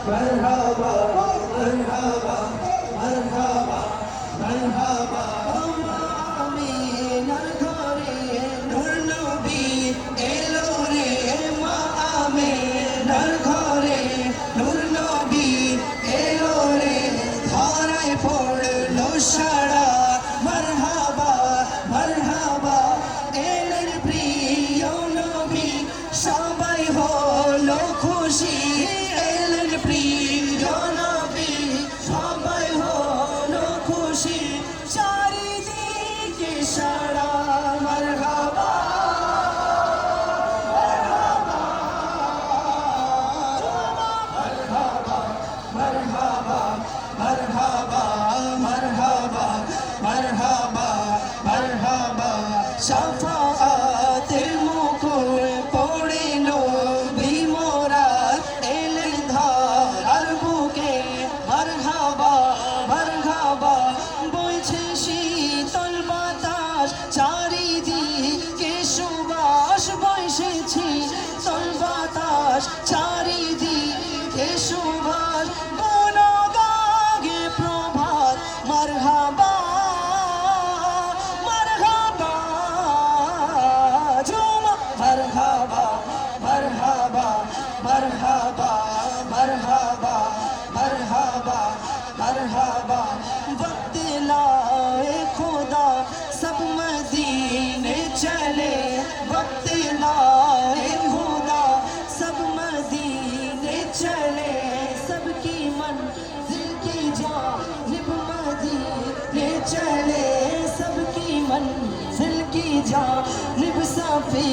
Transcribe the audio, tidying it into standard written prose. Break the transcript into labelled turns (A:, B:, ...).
A: मरहबा मरहबा मरहबा मरहबा आमीनार घरे নূর নবী এলো রে মা আমিনার ঘরে নূর নবী এলো রে ধরায় পড়লো সারা মরহবা মরহবা এলেন প্রিয় নবী সবাই হলো খুশি এলেন প্রিয় নবী সবাই হলো খুশি চারিদিকে সারা মরহবা मरहबा मरहबा मरहबा मरहबा मरहबा शफाअतेर मुकुट पड़िलो भीमरा एलेन धरार बुके मरहबा मरहबा বইছে শীতল বাতাস চারিদিকে সুবাস বইছে শীতল বাতাস চারিদিকে সুবাস বনগাগে প্রভাত মরহবা মরহবা ঝুমা মরহবা মরহবা মরহবা मरहबा मरहबा मरहबा वक्त लाए खुदा सब मदीने चले वक्त लाए खुदा सब मदीने चले सबकी मंजिल की जानिब मदीने चले सबकी मंजिल की जानिब सफी